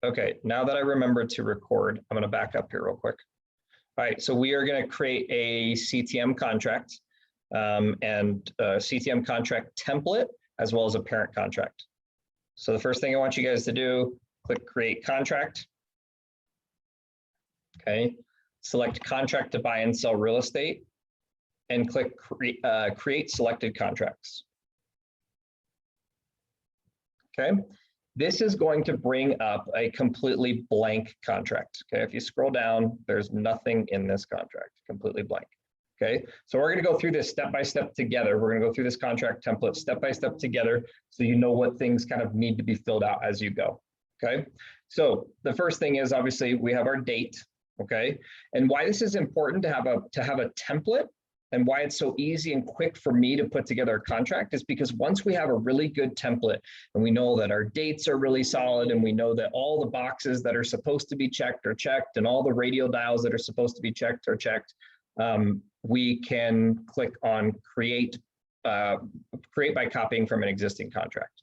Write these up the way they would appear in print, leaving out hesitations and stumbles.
Okay, now that I remember to record, I'm going to back up here real quick. All right, so we are going to create a CTM contract and a CTM contract template, as well as a parent contract. So the first thing I want you guys to do, click create contract. Okay, select contract to buy and sell real estate and click create selected contracts. Okay, this is going to bring up a completely blank contract. Okay, if you scroll down, there's nothing in this contract, completely blank. Okay, so we're going to go through this step by step together. We're going to go through this contract template step by step together so you know what things kind of need to be filled out as you go. Okay, so the first thing is obviously we have our date. Okay, and why this is important to have a template and why it's so easy and quick for me to put together a contract is because once we have a really good template and we know that our dates are really solid and we know that all the boxes that are supposed to be checked are checked and all the radial dials that are supposed to be checked are checked, we can click on create by copying from an existing contract.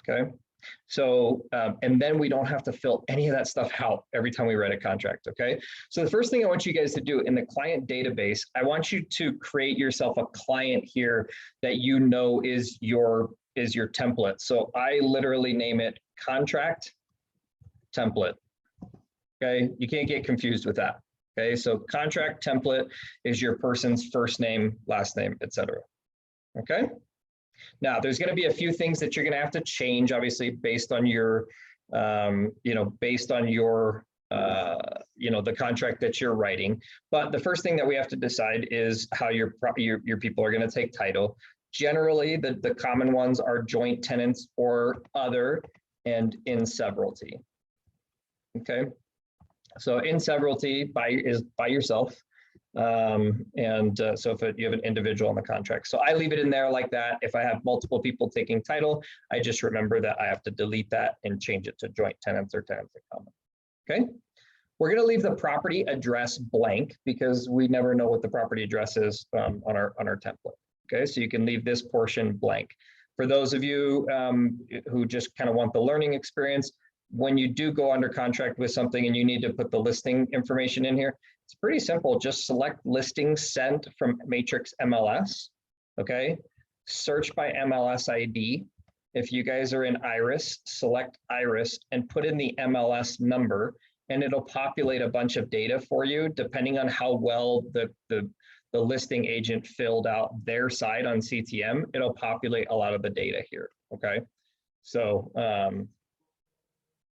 Okay, so and then we don't have to fill any of that stuff out every time we write a contract. Okay, so the first thing I want you guys to do in the client database, I want you to create yourself a client here that you know is your template. So I literally name it contract template. Okay, you can't get confused with that. Okay, so contract template is your person's first name, last name, etc. Okay, now there's going to be a few things that you're going to have to change, obviously, based on your, based on your, the contract that you're writing. But the first thing that we have to decide is how your people are going to take title. Generally, the common ones are joint tenants or other and in severalty. Okay. So in severalty is by yourself. So if you have an individual on the contract. So I leave it in there like that. If I have multiple people taking title, I just remember that I have to delete that and change it to joint tenants or tenants in common. Okay. We're going to leave the property address blank because we never know what the property address is on our template. Okay. So you can leave this portion blank. For those of you who just kind of want the learning experience, when you do go under contract with something and you need to put the listing information in here, it's pretty simple. Just select listing sent from matrix MLS. Okay. Search by MLS ID. If you guys are in Iris, select Iris and put in the MLS number and it'll populate a bunch of data for you depending on how well the listing agent filled out their side on CTM. It'll populate a lot of the data here. Okay. So,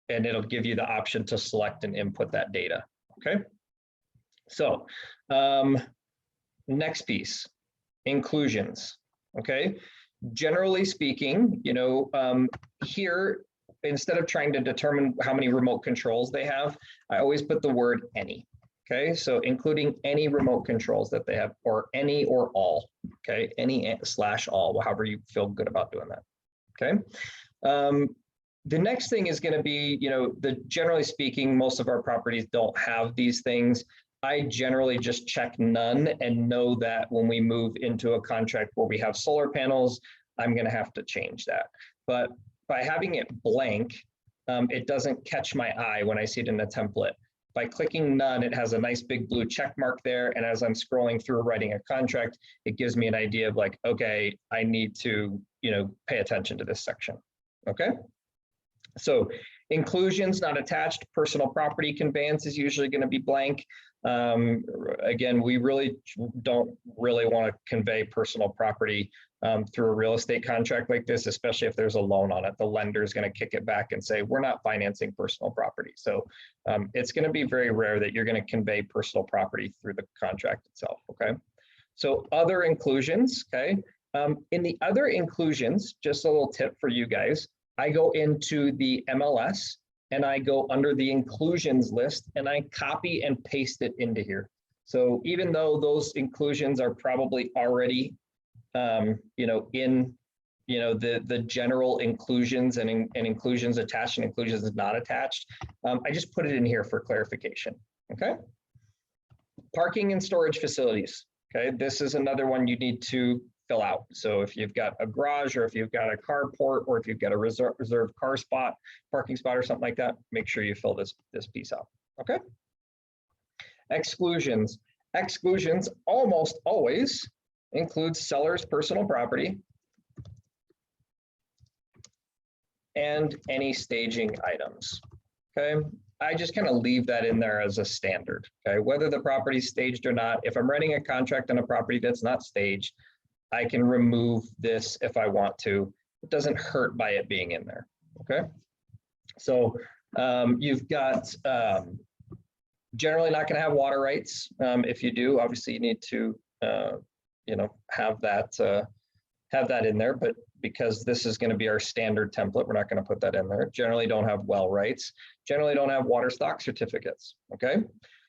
and it'll give you the option to select and input that data. Okay. So next piece, inclusions. Okay. Generally speaking, here, instead of trying to determine how many remote controls they have, I always put the word any. Okay. So including any remote controls that they have, or any or all. Okay. Any / all, however you feel good about doing that. Okay. The next thing is going to be, generally speaking, most of our properties don't have these things. I generally just check none and know that when we move into a contract where we have solar panels, I'm going to have to change that. But by having it blank, it doesn't catch my eye when I see it in a template. By clicking none, it has a nice big blue check mark there. And as I'm scrolling through writing a contract, it gives me an idea of like, okay, I need to, pay attention to this section. Okay. So inclusions not attached, personal property conveyance is usually going to be blank. Again, we really don't want to convey personal property through a real estate contract like this, especially if there's a loan on it. The lender is going to kick it back and say, we're not financing personal property. So it's going to be very rare that you're going to convey personal property through the contract itself. Okay. So other inclusions. Okay. In the other inclusions, just a little tip for you guys. I go into the MLS and I go under the inclusions list and I copy and paste it into here. So even though those inclusions are probably already, in, the general inclusions and inclusions attached and inclusions not attached, I just put it in here for clarification. Okay. Parking and storage facilities. Okay. This is another one you need to fill out. So if you've got a garage, or if you've got a carport, or if you've got a reserved car spot, parking spot, or something like that, make sure you fill this piece out. Okay. Exclusions. Exclusions almost always include seller's personal property and any staging items. Okay. I just kind of leave that in there as a standard. Okay. Whether the property's staged or not, if I'm writing a contract on a property that's not staged, I can remove this if I want to. It doesn't hurt by it being in there. Okay. So you've got generally not going to have water rights. If you do, obviously you need to have that in there, but because this is going to be our standard template, we're not going to put that in there. Generally don't have well rights, generally don't have water stock certificates. Okay.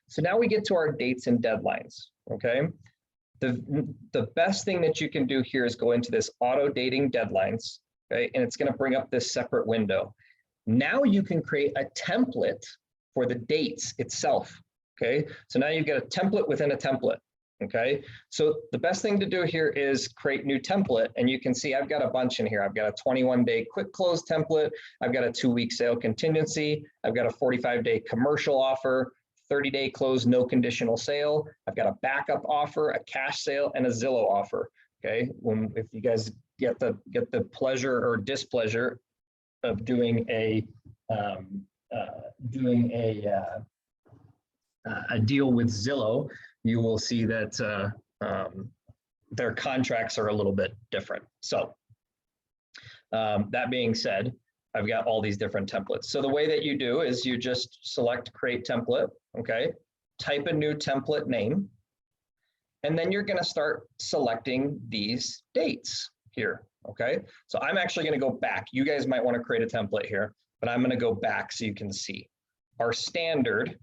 So now we get to our dates and deadlines. Okay. The best thing that you can do here is go into this auto dating deadlines. Okay. And it's going to bring up this separate window. Now you can create a template for the dates itself. Okay. So now you've got a template within a template. Okay, so the best thing to do here is create new template, and you can see I've got a bunch in here. I've got a 21-day quick close template. I've got a 2-week sale contingency. I've got a 45-day commercial offer, 30-day close, no conditional sale. I've got a backup offer, a cash sale, and a Zillow offer. Okay, if you guys get the pleasure or displeasure of doing a deal with Zillow, you will see that their contracts are a little bit different. So that being said, I've got all these different templates. So the way that you do is you just select create template, okay? Type a new template name, and then you're gonna start selecting these dates here, okay? So I'm actually gonna go back. You guys might wanna create a template here, but I'm gonna go back so you can see. Our standard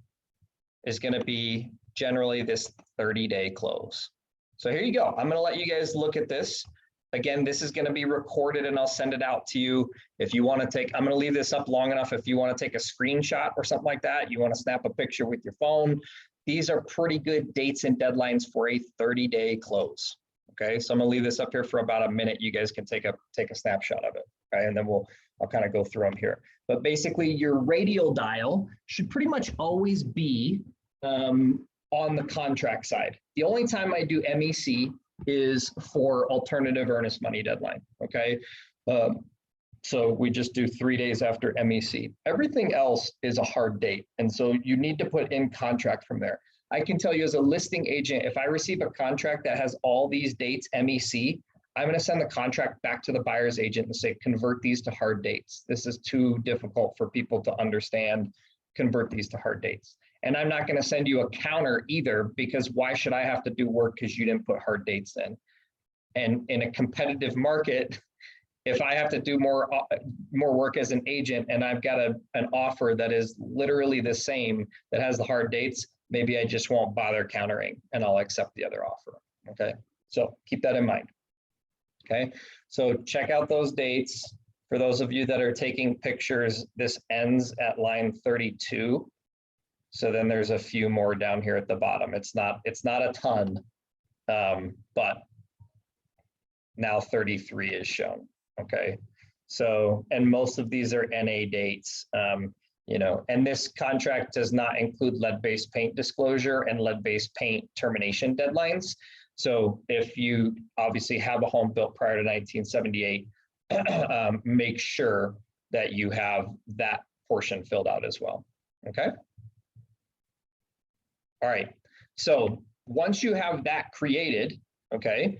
is gonna be generally this 30-day close. So here you go. I'm going to let you guys look at this. Again, this is going to be recorded and I'll send it out to you. If you want to take, I'm going to leave this up long enough. If you want to take a screenshot or something like that, you want to snap a picture with your phone. These are pretty good dates and deadlines for a 30-day close. Okay. So I'm going to leave this up here for about a minute. You guys can take a snapshot of it. Okay. And then I'll kind of go through them here. But basically your radial dial should pretty much always be on the contract side. The only time I do MEC is for alternative earnest money deadline, okay? So we just do 3 days after MEC. Everything else is a hard date, and so you need to put in contract from there. I can tell you as a listing agent, if I receive a contract that has all these dates MEC, I'm gonna send the contract back to the buyer's agent and say, convert these to hard dates. This is too difficult for people to understand, convert these to hard dates. And I'm not going to send you a counter either, because why should I have to do work because you didn't put hard dates in? And in a competitive market, if I have to do more work as an agent and I've got an offer that is literally the same that has the hard dates, maybe I just won't bother countering and I'll accept the other offer. Okay, so keep that in mind. Okay, so check out those dates. For those of you that are taking pictures, this ends at line 32. So then there's a few more down here at the bottom. It's not a ton, but now 33 is shown. Okay, so, and most of these are NA dates, and this contract does not include lead-based paint disclosure and lead-based paint termination deadlines. So if you obviously have a home built prior to 1978, make sure that you have that portion filled out as well. Okay. All right, so once you have that created, okay,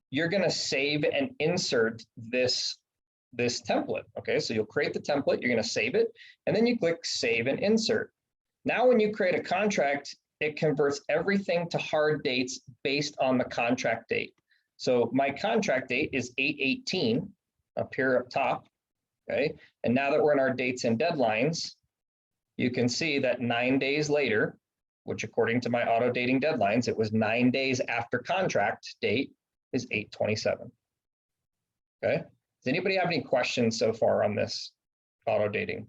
you're gonna save and insert this template, okay? So you'll create the template, you're gonna save it, and then you click Save and Insert. Now when you create a contract, it converts everything to hard dates based on the contract date. So my contract date is 8/18 up here up top, okay? And now that we're in our dates and deadlines, you can see that 9 days later, which according to my auto dating deadlines, it was 9 days after contract date, is 8/27. Okay. Does anybody have any questions so far on this auto dating?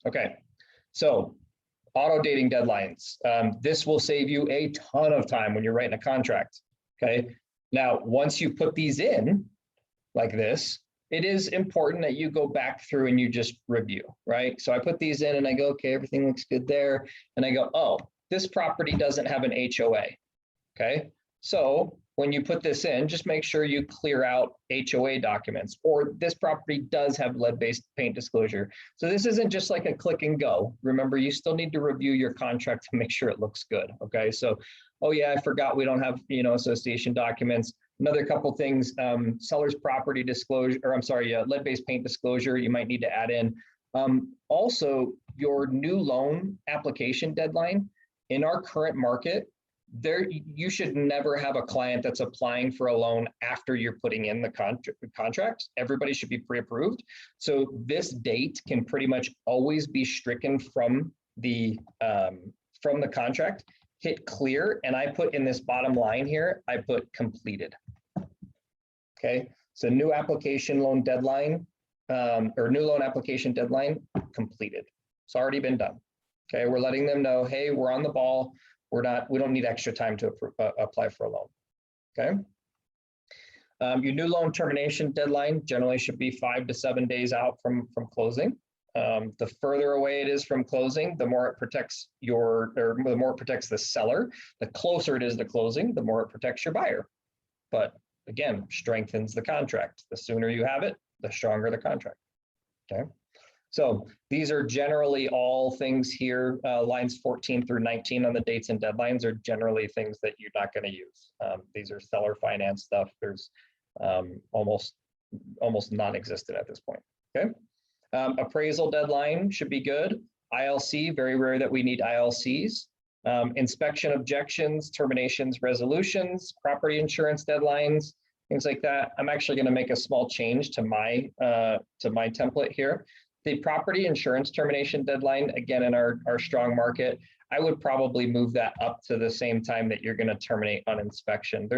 Okay. So Auto dating deadlines. This will save you a ton of time when you're writing a contract. Okay. Now, once you put these in like this, it is important that you go back through and you just review, right? So I put these in and I go, okay, everything looks good there. And I go, oh, this property doesn't have an HOA. Okay. So when you put this in, just make sure you clear out HOA documents, or this property does have lead-based paint disclosure. So this isn't just like a click and go. Remember, you still need to review your contract to make sure it looks good. Okay. So, oh yeah, I forgot we don't have, association documents. Another couple things, seller's property disclosure, or I'm sorry, lead-based paint disclosure, you might need to add in. Also, your new loan application deadline in our current market, you should never have a client that's applying for a loan after you're putting in the contract. Everybody should be pre-approved. So this date can pretty much always be stricken from the contract. Hit clear, and I put in this bottom line here, I put completed. Okay, so new application loan deadline, or new loan application deadline completed. It's already been done. Okay, we're letting them know, hey, we're on the ball. We don't need extra time to apply for a loan. Okay. Your new loan termination deadline generally should be 5 to 7 days out from closing. The further away it is from closing, the more it protects the more it protects the seller. The closer it is to closing, the more it protects your buyer. But again, strengthens the contract. The sooner you have it, the stronger the contract. Okay. So these are generally all things here. Lines 14 through 19 on the dates and deadlines are generally things that you're not going to use. These are seller finance stuff. There's almost non-existent at this point. Okay. Appraisal deadline should be good. ILC, very rare that we need ILCs. Inspection objections, terminations, resolutions, property insurance deadlines, things like that. I'm actually going to make a small change to my template here. The property insurance termination deadline, again, in our strong market, I would probably move that up to the same time that you're going to terminate on inspection.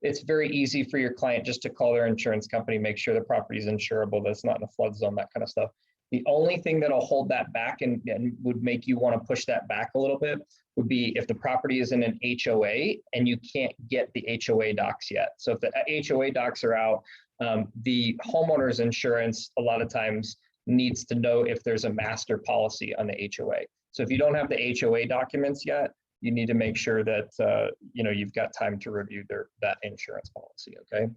It's very easy for your client just to call their insurance company, make sure the property is insurable, that's not in a flood zone, that kind of stuff. The only thing that'll hold that back and would make you want to push that back a little bit would be if the property is in an HOA and you can't get the HOA docs yet. So if the HOA docs are out, the homeowner's insurance a lot of times needs to know if there's a master policy on the HOA. So if you don't have the HOA documents yet, you need to make sure that you've got time to review that insurance policy. Okay.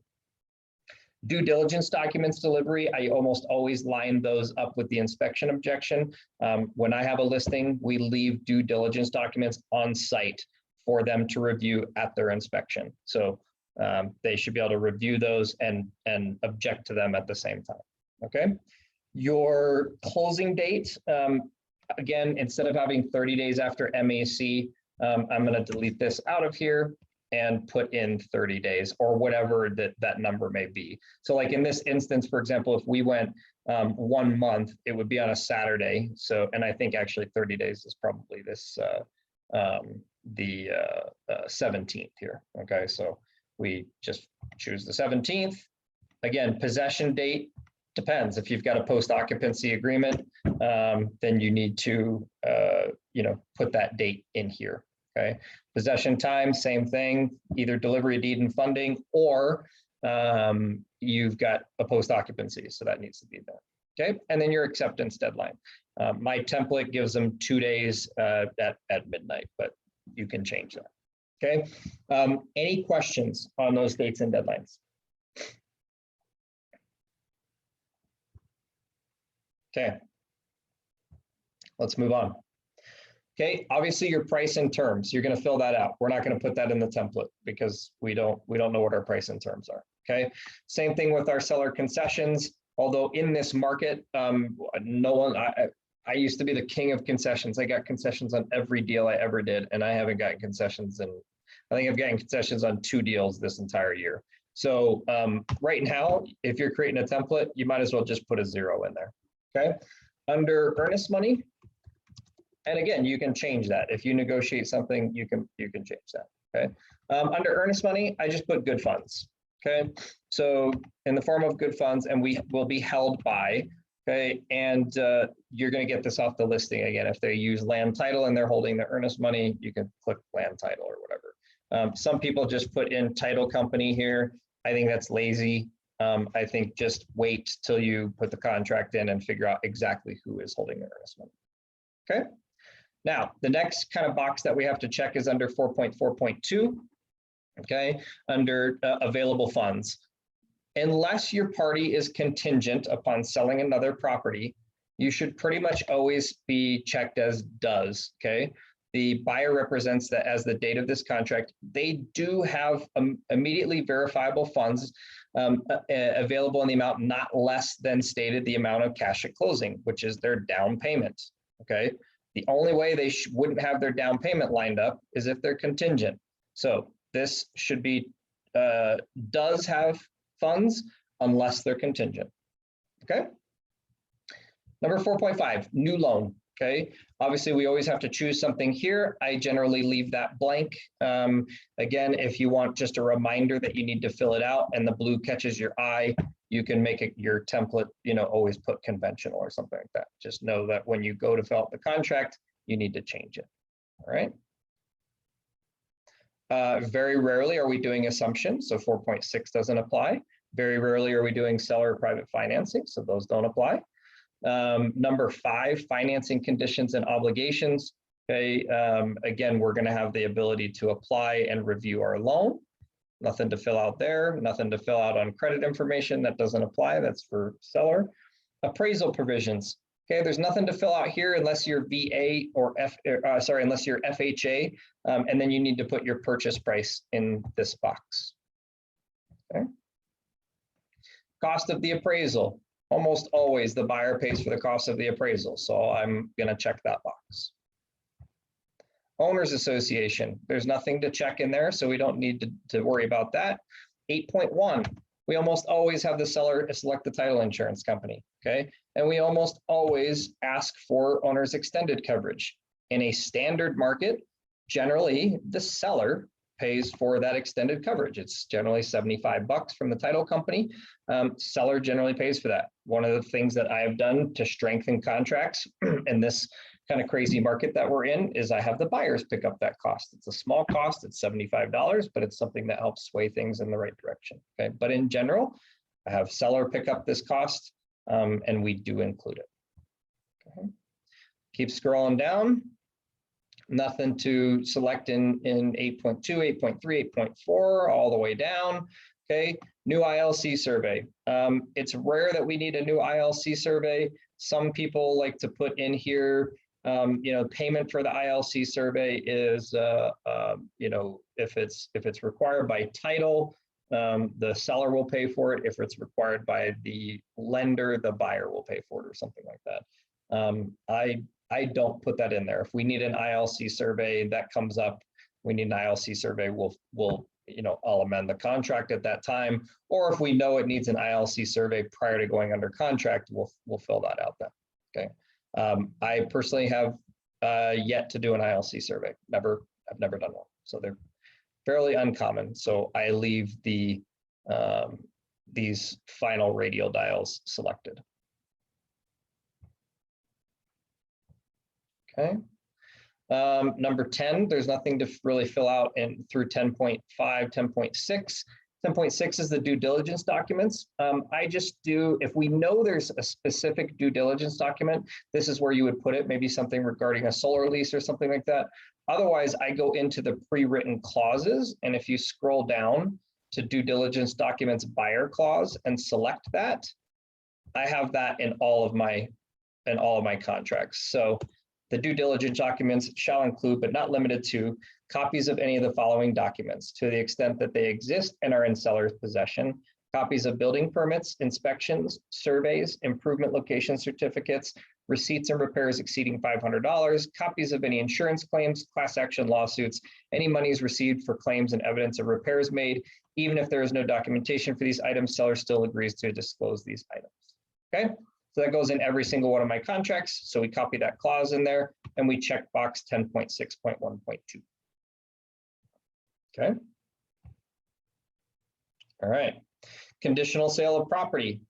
Due diligence documents delivery, I almost always line those up with the inspection objection. When I have a listing, we leave due diligence documents on site for them to review at their inspection. So they should be able to review those and object to them at the same time. Okay. Your closing date, again, instead of having 30 days after MAC, I'm going to delete this out of here and put in 30 days or whatever that number may be. So like in this instance, for example, if we went 1 month, it would be on a Saturday. So, and I think actually 30 days is probably this, the 17th here. Okay, so we just choose the 17th. Again, possession date. Depends. If you've got a post-occupancy agreement, then you need to, put that date in here. Okay. Possession time, same thing. Either delivery deed and funding, or you've got a post-occupancy, so that needs to be there. Okay. And then your acceptance deadline. My template gives them 2 days at midnight, but you can change that. Okay. Any questions on those dates and deadlines? Okay, let's move on. Okay, obviously your price and terms, you're going to fill that out. We're not going to put that in the template because we don't know what our price and terms are. Okay, same thing with our seller concessions. Although in this market, no one, I used to be the king of concessions. I got concessions on every deal I ever did, and I haven't gotten concessions, and I think I've gotten concessions on 2 deals this entire year. So right now, if you're creating a template, you might as well just put a 0 in there. Okay, under earnest money, and again, you can change that. If you negotiate something, you can change that. Okay, under earnest money, I just put good funds. Okay, so in the form of good funds, and we will be held by Okay, and you're going to get this off the listing again. If they use land title and they're holding the earnest money, you can click land title or whatever. Some people just put in title company here. I think that's lazy. I think just wait till you put the contract in and figure out exactly who is holding the earnest money. Okay. Now, the next kind of box that we have to check is under 4.4.2. Okay, under available funds. Unless your party is contingent upon selling another property, you should pretty much always be checked as does, okay? The buyer represents that as the date of this contract. They do have immediately verifiable funds available in the amount not less than stated the amount of cash at closing, which is their down payment, okay? The only way they wouldn't have their down payment lined up is if they're contingent. So this should be, does have funds unless they're contingent, okay? Number 4.5, new loan, okay? Obviously, we always have to choose something here. I generally leave that blank. Again, if you want just a reminder that you need to fill it out and the blue catches your eye, you can make it your template, you know, always put conventional or something like that. Just know that when you go to fill out the contract, you need to change it, all right? Very rarely are we doing assumptions, so 4.6 doesn't apply. Very rarely are we doing seller or private financing, so those don't apply. Number 5, financing conditions and obligations. Okay, again, we're going to have the ability to apply and review our loan. Nothing to fill out there, nothing to fill out on credit information. That doesn't apply, that's for seller. Appraisal provisions. Okay, there's nothing to fill out here unless you're VA or unless you're FHA, and then you need to put your purchase price in this box. Okay. Cost of the appraisal. Almost always the buyer pays for the cost of the appraisal, so I'm going to check that box. Owners Association. There's nothing to check in there, so we don't need to worry about that. 8.1. We almost always have the seller select the title insurance company, okay? And we almost always ask for owner's extended coverage. In a standard market, generally the seller pays for that extended coverage. It's generally $75 from the title company. Seller generally pays for that. One of the things that I have done to strengthen contracts in this kind of crazy market that we're in is I have the buyers pick up that cost. It's a small cost, it's $75, but it's something that helps sway things in the right direction. Okay, but in general, I have seller pick up this cost, and we do include it. Okay. Keep scrolling down. Nothing to select in 8.2, 8.3, 8.4, all the way down. Okay, new ILC survey. It's rare that we need a new ILC survey. Some people like to put in here, you know, payment for the ILC survey is, you know, if it's required by title, the seller will pay for it. If it's required by the lender, the buyer will pay for it or something like that. I don't put that in there. If we need an ILC survey that comes up, we need an ILC survey, we'll you know, I'll amend the contract at that time. Or if we know it needs an ILC survey prior to going under contract, we'll fill that out then. Okay. I personally have yet to do an ILC survey. I've never done one. So they're fairly uncommon. So I leave the these final radial dials selected. Okay. Number 10, there's nothing to really fill out in through 10.5, 10.6. 10.6 is the due diligence documents. I just do, if we know there's a specific due diligence document, this is where you would put it, maybe something regarding a solar lease or something like that. Otherwise, I go into the pre-written clauses, and if you scroll down to due diligence documents buyer clause and select that, I have that in all of my contracts. So the due diligence documents shall include, but not limited to, copies of any of the following documents to the extent that they exist and are in seller's possession: copies of building permits, inspections, surveys, improvement location certificates, receipts and repairs exceeding $500, copies of any insurance claims, class action lawsuits, any monies received for claims and evidence of repairs made. Even if there is no documentation for these items, seller still agrees to disclose these items. Okay. So that goes in every single one of my contracts. So we copy that clause in there and we check box 10.6.1.2. Okay. All right. Conditional sale of property.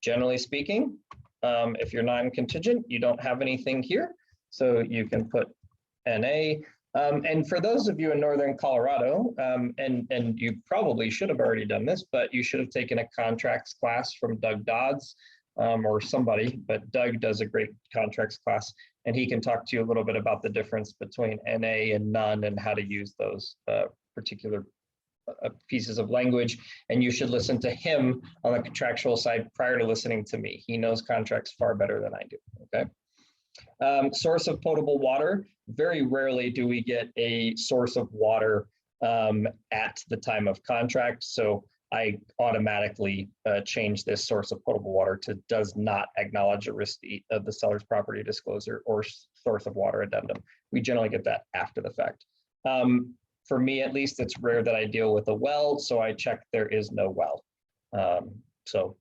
Generally speaking, If you're non-contingent, you don't have anything here. So you can put NA. And for those of you in Northern Colorado, and you probably should have already done this, but you should have taken a contracts class from Doug Dodds or somebody, but Doug does a great contracts class, and he can talk to you a little bit about the difference between NA and none and how to use those particular pieces of language. And you should listen to him on the contractual side prior to listening to me. He knows contracts far better than I do, okay? Source of potable water. Very rarely do we get a source of water at the time of contract. So I automatically change this source of potable water to does not acknowledge a receipt of the seller's property disclosure or source of water addendum. We generally get that after the fact. For me, at least, it's rare that I deal with a well, so I check there is no well. So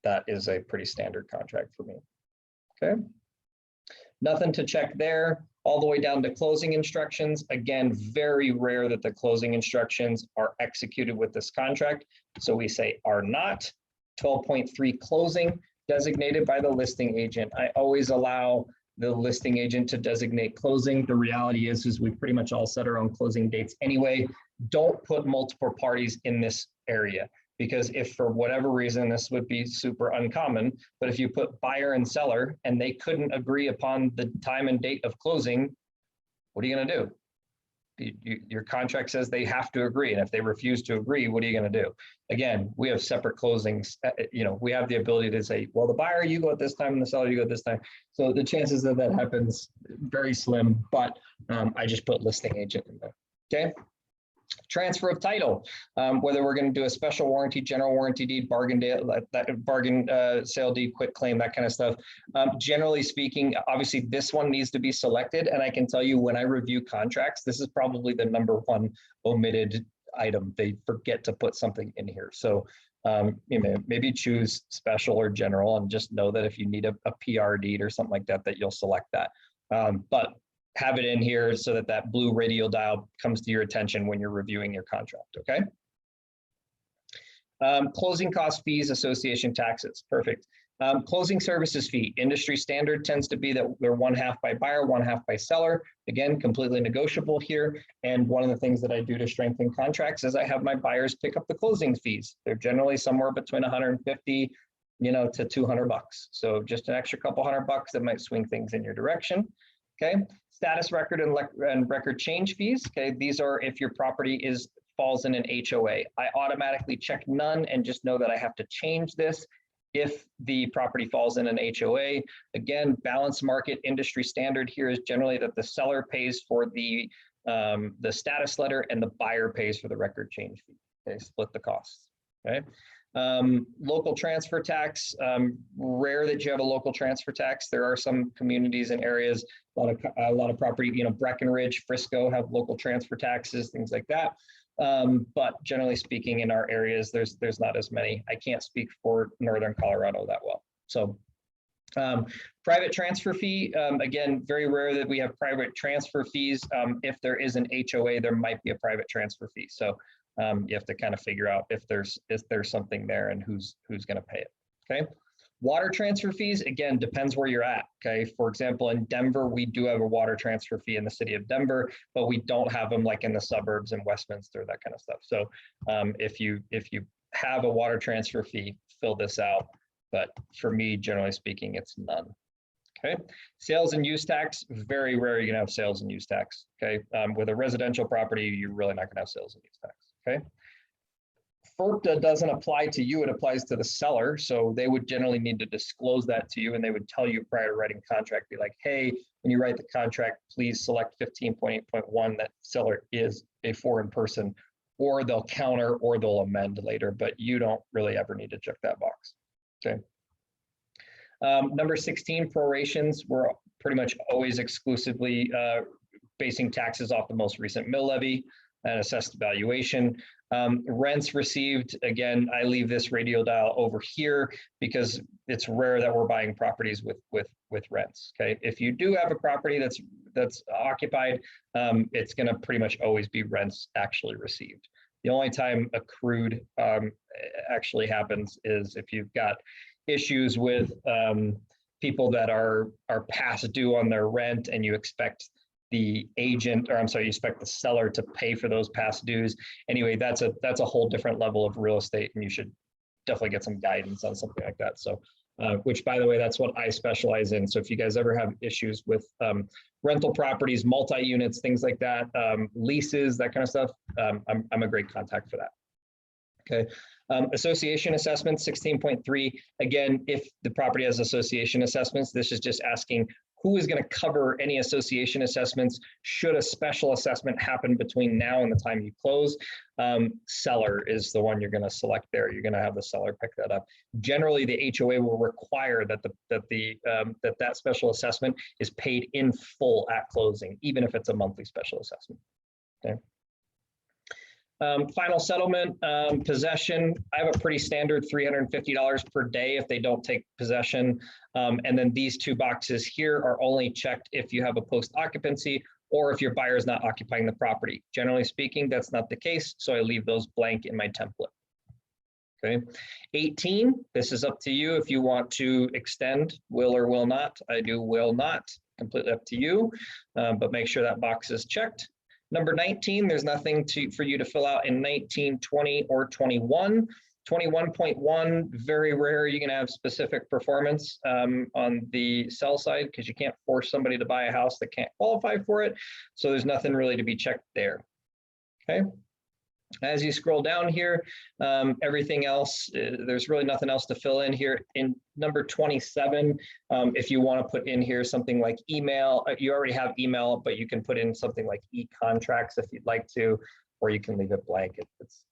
that is a pretty standard contract for me, okay? Nothing to check there. All the way down to closing instructions. Again, very rare that the closing instructions are executed with this contract. So we say are not. 12.3 closing designated by the listing agent. I always allow the listing agent to designate closing. The reality is we pretty much all set our own closing dates anyway. Don't put multiple parties in this area, because if for whatever reason, this would be super uncommon, but if you put buyer and seller and they couldn't agree upon the time and date of closing, what are you gonna do? Your contract says they have to agree, and if they refuse to agree, what are you going to do? Again, we have separate closings. We have the ability to say, well, the buyer, you go at this time, and the seller, you go at this time. So the chances that that happens, very slim, but I just put listing agent in there, okay? Transfer of title, whether we're going to do a special warranty, general warranty deed, bargain sale deed, quit claim, that kind of stuff. Generally speaking, obviously this one needs to be selected, and I can tell you when I review contracts, this is probably the #1 omitted item. They forget to put something in here. So maybe choose special or general, and just know that if you need a PR deed or something like that, that you'll select that. But have it in here so that that blue radial dial comes to your attention when you're reviewing your contract, okay? Closing cost fees, association taxes, perfect. Closing services fee, industry standard tends to be that they're 1/2 by buyer, 1/2 by seller. Again, completely negotiable here. And one of the things that I do to strengthen contracts is I have my buyers pick up the closing fees. They're generally somewhere between 150, to $200. So just an extra couple $100 that might swing things in your direction. Okay, status record and record change fees. Okay, these are if your property falls in an HOA. I automatically check none and just know that I have to change this if the property falls in an HOA. Again, balance market industry standard here is generally that the seller pays for the status letter and the buyer pays for the record change fee. Okay, split the costs. Okay. Local transfer tax, rare that you have a local transfer tax. There are some communities and areas, a lot of property, Breckenridge, Frisco have local transfer taxes, things like that. But generally speaking, in our areas, there's not as many. I can't speak for Northern Colorado that well. So private transfer fee, again, very rare that we have private transfer fees. If there is an HOA, there might be a private transfer fee. So you have to kind of figure out if there's something there and who's going to pay it. Okay. Water transfer fees, again, depends where you're at. Okay. For example, in Denver, we do have a water transfer fee in the city of Denver, but we don't have them like in the suburbs in Westminster, that kind of stuff. So if you have a water transfer fee, fill this out. But for me, generally speaking, it's none. Okay, sales and use tax, very rare you're gonna have sales and use tax. Okay, with a residential property, you're really not gonna have sales and use tax. Okay, FERPTA doesn't apply to you, it applies to the seller. So they would generally need to disclose that to you, and they would tell you prior to writing contract, be like, hey, when you write the contract, please select 15.8.1 that seller is a foreign person, or they'll counter or they'll amend later, but you don't really ever need to check that box. Okay. Number 16, prorations. We're pretty much always exclusively basing taxes off the most recent mill levy and assessed valuation. Rents received, again, I leave this radial dial over here because it's rare that we're buying properties with rents. Okay, if you do have a property that's occupied, it's going to pretty much always be rents actually received. The only time accrued actually happens is if you've got issues with people that are past due on their rent, and you expect the agent, or I'm sorry, you expect the seller to pay for those past dues. Anyway, that's a whole different level of real estate, and you should definitely get some guidance on something like that. So, which, by the way, that's what I specialize in. So if you guys ever have issues with rental properties, multi-units, things like that, leases, that kind of stuff, I'm a great contact for that. Okay. Association assessments, 16.3. Again, if the property has association assessments, this is just asking who is going to cover any association assessments should a special assessment happen between now and the time you close. Seller is the one you're going to select there. You're going to have the seller pick that up. Generally, the HOA will require that that special assessment is paid in full at closing, even if it's a monthly special assessment. Okay. Final settlement, possession. I have a pretty standard $350 per day if they don't take possession. And then these two boxes here are only checked if you have a post occupancy or if your buyer is not occupying the property. Generally speaking, that's not the case, so I leave those blank in my template. Okay. 18, this is up to you if you want to extend, will or will not. I do will not, completely up to you, but make sure that box is checked. Number 19, there's nothing for you to fill out in 19, 20, or 21. 21.1, very rare you're going to have specific performance on the sell side because you can't force somebody to buy a house that can't qualify for it. So there's nothing really to be checked there. Okay. As you scroll down here, everything else, there's really nothing else to fill in here. In number 27, if you want to put in here something like email, you already have email, but you can put in something like e-contracts if you'd like to, or you can leave it blank.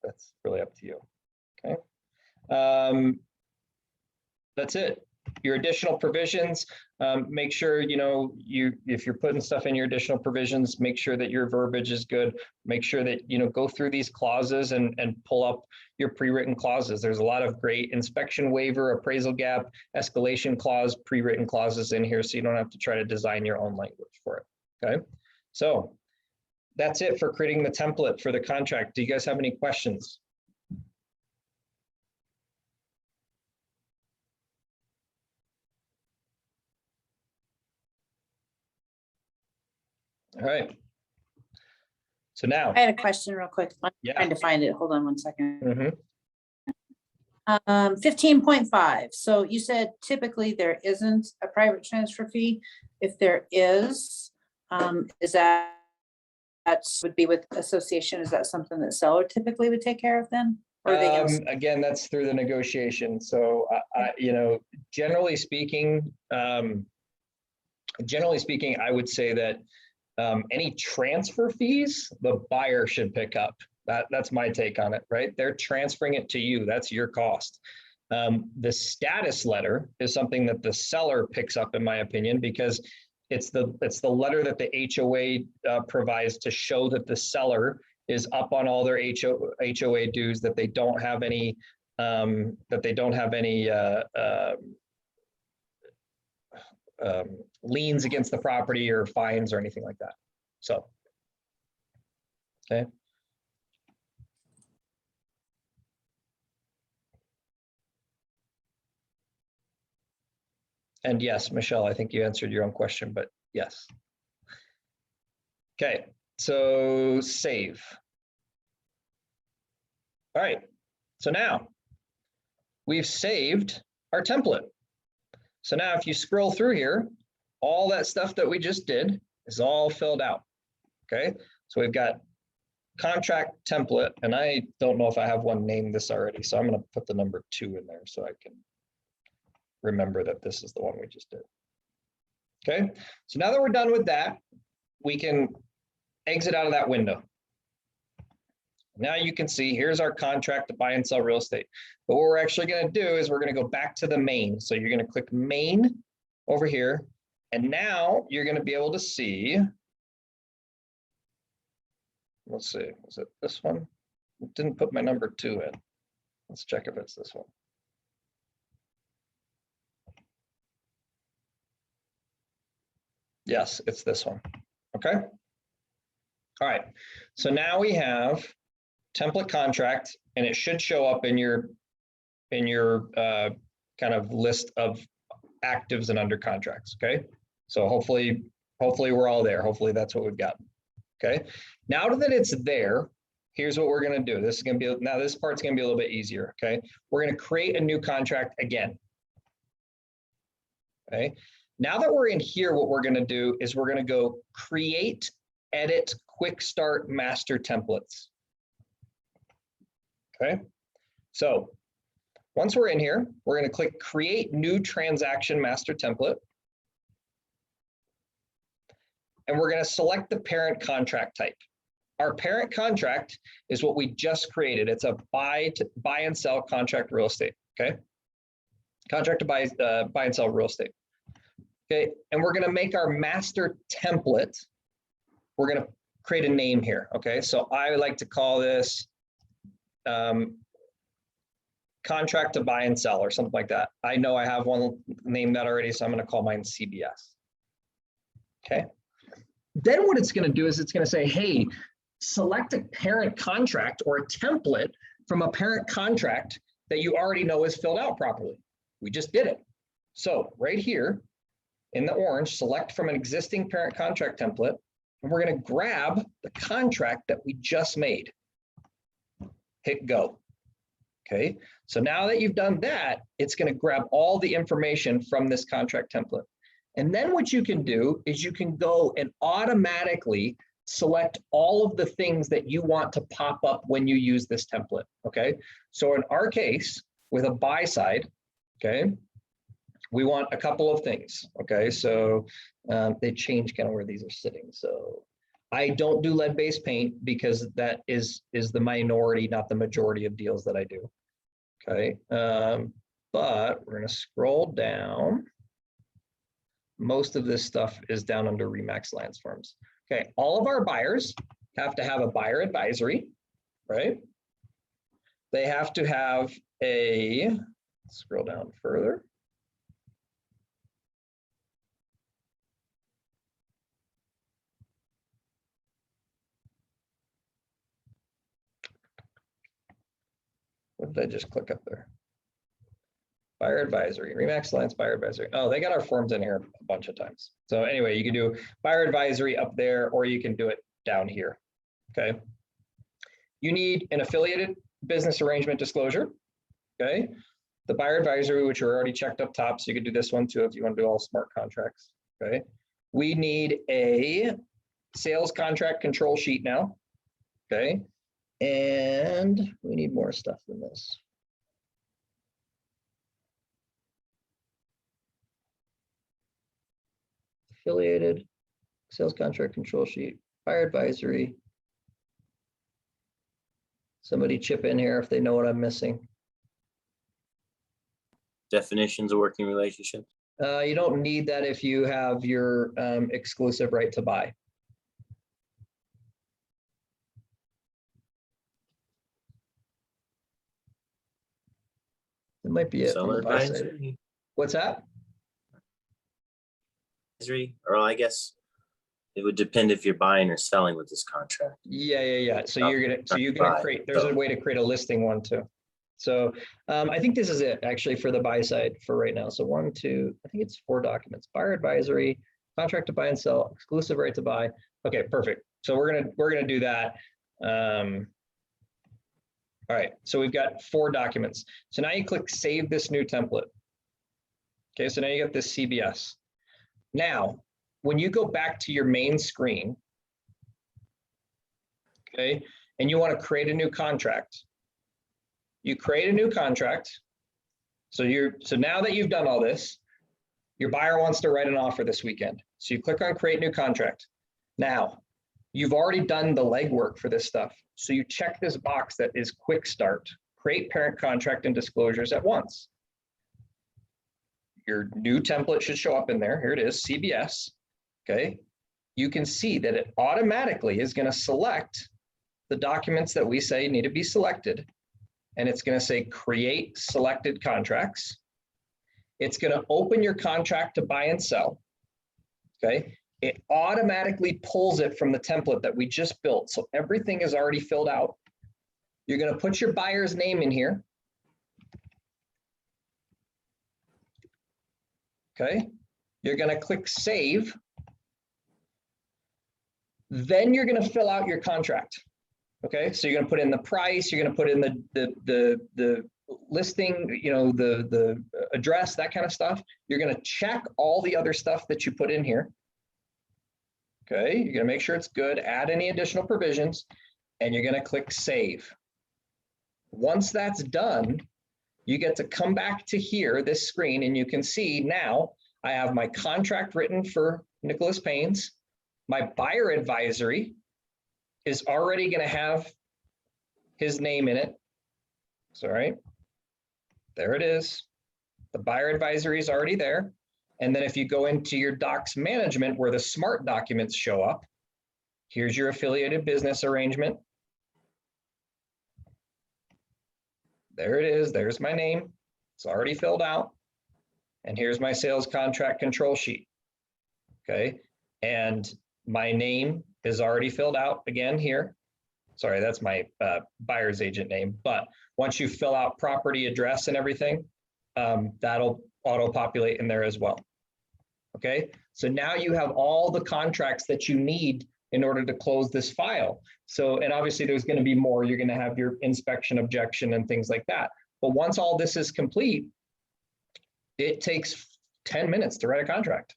That's really up to you. Okay. That's it. Your additional provisions, make sure, if you're putting stuff in your additional provisions, make sure that your verbiage is good. Make sure that, go through these clauses and pull up your pre-written clauses. There's a lot of great inspection waiver, appraisal gap, escalation clause, pre-written clauses in here, so you don't have to try to design your own language for it. Okay. So that's it for creating the template for the contract. Do you guys have any questions? All right. So now I had a question real quick. I'm trying to find it. Hold on one second. 15.5. So you said typically there isn't a private transfer fee. If there is that would be with association? Is that something that seller typically would take care of then? Or again, that's through the negotiation. So generally speaking, I would say that any transfer fees, the buyer should pick up. That's my take on it, right? They're transferring it to you. That's your cost. The status letter is something that the seller picks up, in my opinion, because it's the letter that the HOA provides to show that the seller is up on all their HOA dues, that they don't have any liens against the property or fines or anything like that. So, okay. And yes, Michelle, I think you answered your own question, but yes. Okay, so save. All right, so now we've saved our template. So now if you scroll through here, all that stuff that we just did is all filled out. Okay, so we've got contract template, and I don't know if I have one named this already, so I'm going to put the number 2 in there so I can remember that this is the one we just did. Okay, so now that we're done with that, we can exit out of that window. Now you can see here's our contract to buy and sell real estate. But what we're actually going to do is we're going to go back to the main. So you're going to click main over here. And now you're going to be able to see, let's see, was it this one? It didn't put my number 2 in. Let's check if it's this one. Yes, it's this one. Okay. All right. So now we have template contract, and it should show up in your kind of list of actives and under contracts, okay? So hopefully we're all there. Hopefully that's what we've got, okay? Now that it's there, here's what we're gonna do. This is gonna be, now this part's gonna be a little bit easier, okay? We're gonna create a new contract again, okay? Now that we're in here, what we're gonna do is we're gonna go create, edit, quick start master templates, okay? So once we're in here, we're gonna click create new transaction master template. And we're gonna select the parent contract type. Our parent contract is what we just created. It's a buy and sell contract real estate, okay? Contract to buy and sell real estate. Okay, and we're gonna make our master template. We're gonna create a name here, okay? So I would like to call this contract to buy and sell or something like that. I know I have one named that already, so I'm gonna call mine CBS, okay? Then what it's gonna do is it's gonna say, hey, select a parent contract or a template from a parent contract that you already know is filled out properly. We just did it. So right here in the orange, select from an existing parent contract template, and we're gonna grab the contract that we just made. Hit go. Okay, so now that you've done that, it's gonna grab all the information from this contract template. And then what you can do is you can go and automatically select all of the things that you want to pop up when you use this template, okay? So in our case, with a buy side, okay, we want a couple of things, okay? So they change kind of where these are sitting. So I don't do lead-based paint because that is the minority, not the majority of deals that I do, okay? But we're gonna scroll down. Most of this stuff is down under Remax Lands Firms. Okay, all of our buyers have to have a buyer advisory, right? They have to have a, scroll down further. What did I just click up there? Buyer advisory, Remax Lands buyer advisory. Oh, they got our forms in here a bunch of times. So anyway, you can do buyer advisory up there, or you can do it down here, okay? You need an affiliated business arrangement disclosure, okay? The buyer advisory, which are already checked up top, so you can do this one too if you want to do all smart contracts, okay? We need a sales contract control sheet now, okay? And we need more stuff than this. Affiliated, sales contract control sheet, buyer advisory. Somebody chip in here if they know what I'm missing. Definitions of working relationship. You don't need that if you have your exclusive right to buy. It might be it. Seller advisory. What's that? Or I guess it would depend if you're buying or selling with this contract. Yeah. So you're gonna create. There's a way to create a listing one too. So I think this is it actually for the buy side for right now. So 1, 2, I think it's 4 documents: buyer advisory, contract to buy and sell, exclusive right to buy. Okay, perfect. So we're gonna do that. All right. So we've got 4 documents. So now you click save this new template. Okay. So now you got this CBS. Now, when you go back to your main screen, okay, and you want to create a new contract, you create a new contract. So now that you've done all this, your buyer wants to write an offer this weekend. So you click on create new contract. Now, you've already done the legwork for this stuff. So you check this box that is quick start, create parent contract and disclosures at once. Your new template should show up in there. Here it is, CBS, okay? You can see that it automatically is gonna select the documents that we say need to be selected, and it's gonna say create selected contracts. It's gonna open your contract to buy and sell, okay? It automatically pulls it from the template that we just built, so everything is already filled out. You're gonna put your buyer's name in here. Okay, you're going to click save. Then you're going to fill out your contract. Okay, so you're going to put in the price, you're going to put in the listing, you know, the address, that kind of stuff. You're going to check all the other stuff that you put in here. Okay, you're going to make sure it's good, add any additional provisions, and you're going to click save. Once that's done, you get to come back to here, this screen, and you can see now I have my contract written for Nicholas Paynes. My buyer advisory is already going to have his name in it. So, right, there it is. The buyer advisory is already there. And then if you go into your docs management where the smart documents show up, here's your affiliated business arrangement. There it is. There's my name. It's already filled out. And here's my sales contract control sheet. Okay. And my name is already filled out again here. Sorry, that's my buyer's agent name. But once you fill out property address and everything, that'll auto-populate in there as well. Okay, so now you have all the contracts that you need in order to close this file. So, and obviously there's going to be more. You're going to have your inspection objection and things like that. But once all this is complete, it takes 10 minutes to write a contract.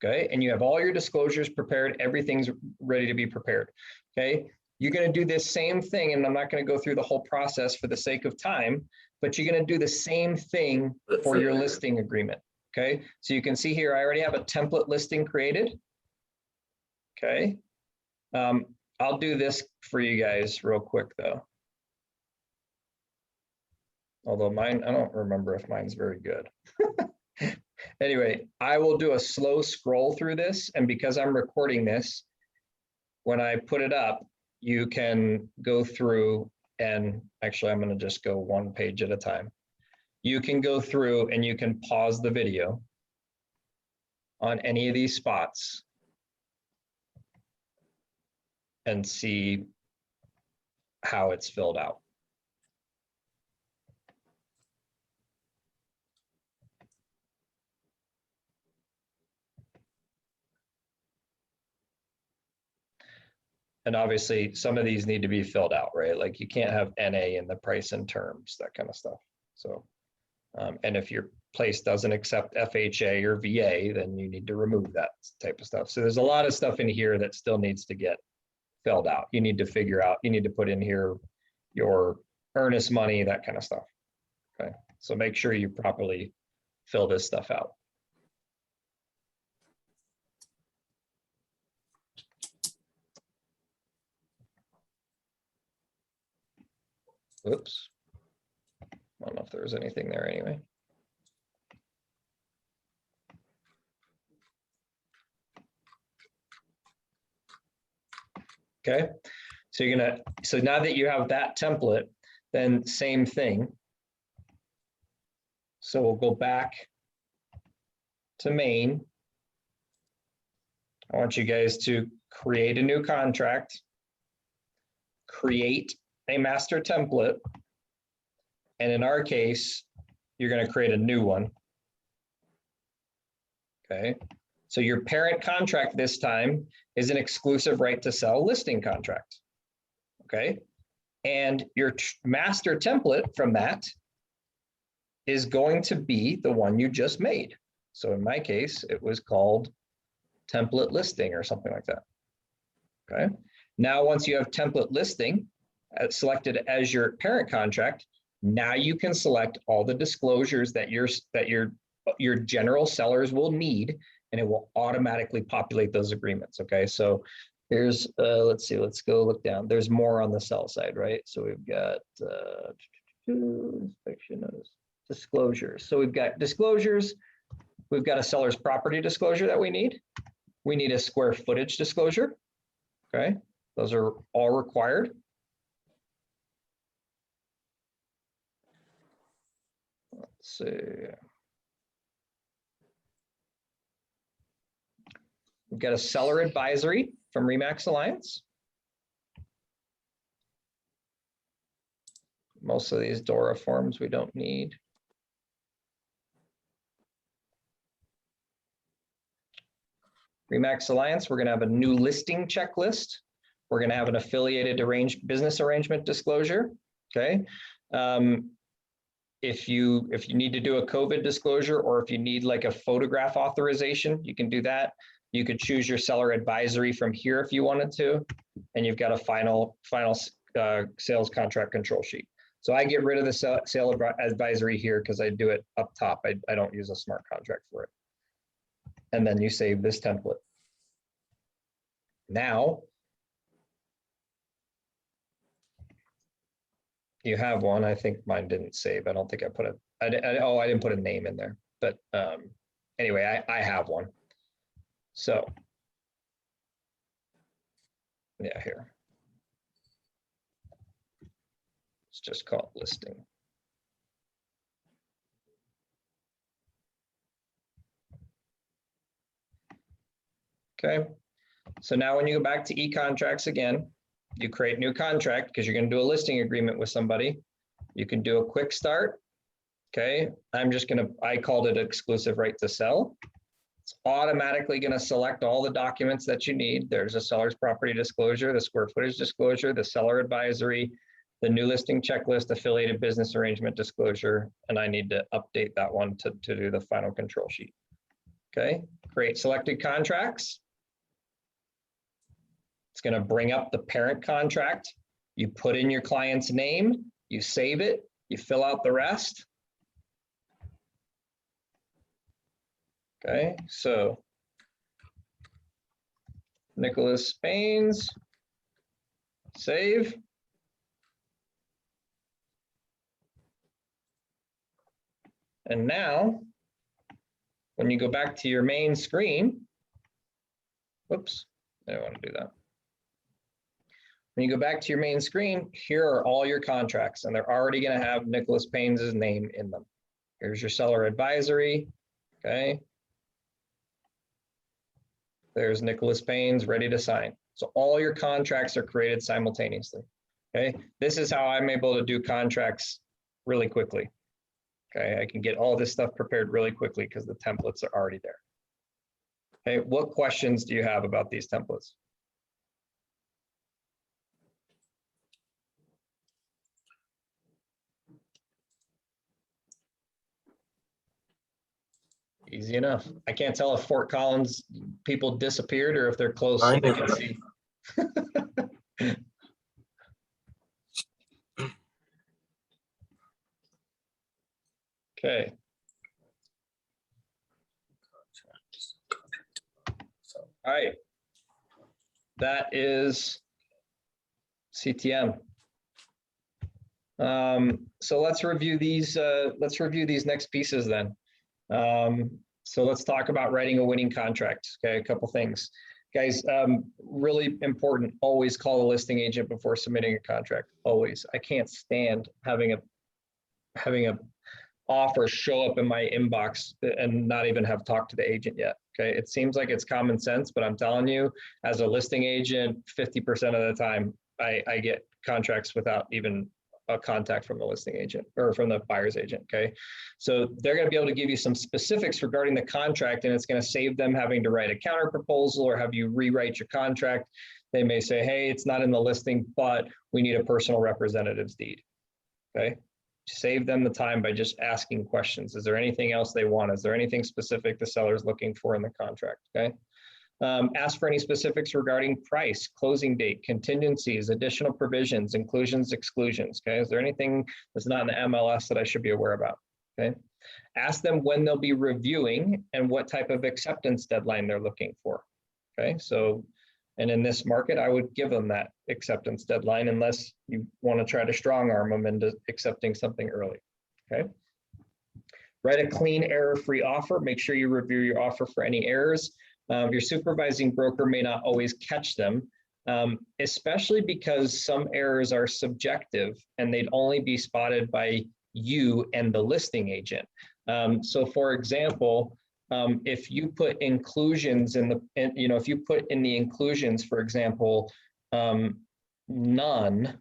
Okay, and you have all your disclosures prepared. Everything's ready to be prepared. Okay, you're going to do this same thing, and I'm not going to go through the whole process for the sake of time, but you're going to do the same thing for your listing agreement. Okay, so you can see here, I already have a template listing created. Okay, I'll do this for you guys real quick though. Although mine, I don't remember if mine's very good. Anyway, I will do a slow scroll through this, and because I'm recording this, when I put it up, you can go through, and actually I'm going to just go one page at a time. You can go through and you can pause the video on any of these spots and see how it's filled out. And obviously some of these need to be filled out, right? Like you can't have NA in the price and terms, that kind of stuff. So, and if your place doesn't accept FHA or VA, then you need to remove that type of stuff. So there's a lot of stuff in here that still needs to get filled out. You need to figure out, you need to put in here your earnest money, that kind of stuff. Okay, so make sure you properly fill this stuff out. Oops. I don't know if there was anything there anyway. Okay, so you're gonna, so now that you have that template, then same thing. So we'll go back to main. I want you guys to create a new contract, create a master template, and in our case, you're going to create a new one. Okay, so your parent contract this time is an exclusive right to sell listing contract. Okay, and your master template from that is going to be the one you just made. So in my case, it was called template listing or something like that. Okay, now once you have template listing selected as your parent contract, now you can select all the disclosures that your general sellers will need, and it will automatically populate those agreements. Okay, so here's let's see, let's go look down. There's more on the sell side, right? So we've got inspection notice, disclosures. So we've got disclosures. We've got a seller's property disclosure that we need. We need a square footage disclosure. Okay, those are all required. Let's see. We've got a seller advisory from Remax Alliance. Most of these DORA forms we don't need. Remax Alliance, we're going to have a new listing checklist. We're going to have an affiliated business arrangement disclosure. Okay. If you need to do a COVID disclosure, or if you need like a photograph authorization, you can do that. You could choose your seller advisory from here if you wanted to, and you've got a final sales contract control sheet. So I get rid of the sale advisory here because I do it up top. I don't use a smart contract for it. And then you save this template. Now you have one. I think mine didn't save. I don't think I put it. I didn't put a name in there. But anyway, I have one. So yeah, here. Let's just call it listing. Okay. So now when you go back to e-contracts again, you create new contract because you're going to do a listing agreement with somebody. You can do a quick start. Okay. I called it exclusive right to sell. It's automatically going to select all the documents that you need. There's a seller's property disclosure, the square footage disclosure, the seller advisory, the new listing checklist, affiliated business arrangement disclosure, and I need to update that one to do the final control sheet. Okay. Create selected contracts. It's going to bring up the parent contract. You put in your client's name, you save it, you fill out the rest. Okay, so Nicholas Spains, save. And now, when you go back to your main screen, whoops, I don't want to do that. When you go back to your main screen, here are all your contracts, and they're already going to have Nicholas Payne's name in them. Here's your seller advisory. Okay. There's Nicholas Payne's ready to sign. So all your contracts are created simultaneously. Okay. This is how I'm able to do contracts really quickly. Okay. I can get all this stuff prepared really quickly because the templates are already there. Okay. What questions do you have about these templates? Easy enough. I can't tell if Fort Collins people disappeared or if they're close so they can see. Okay. All right. That is CTM. So let's review these. Let's review these next pieces then. So let's talk about writing a winning contract. Okay, a couple things, guys. Really important. Always call a listing agent before submitting a contract. Always. I can't stand having a offer show up in my inbox and not even have talked to the agent yet. Okay, it seems like it's common sense, but I'm telling you, as a listing agent, 50% of the time, I get contracts without even a contact from the listing agent or from the buyer's agent. Okay. So they're going to be able to give you some specifics regarding the contract, and it's going to save them having to write a counter proposal or have you rewrite your contract. They may say, hey, it's not in the listing, but we need a personal representative's deed. Okay. Save them the time by just asking questions. Is there anything else they want? Is there anything specific the seller's looking for in the contract? Okay. Ask for any specifics regarding price, closing date, contingencies, additional provisions, inclusions, exclusions. Okay, is there anything that's not in the MLS that I should be aware about? Okay, ask them when they'll be reviewing and what type of acceptance deadline they're looking for. Okay, so, and in this market, I would give them that acceptance deadline unless you want to try to strong arm them into accepting something early. Okay, write a clean, error-free offer. Make sure you review your offer for any errors. Your supervising broker may not always catch them, especially because some errors are subjective and they'd only be spotted by you and the listing agent. So for example, if you put inclusions in the, if you put in the inclusions, for example, none,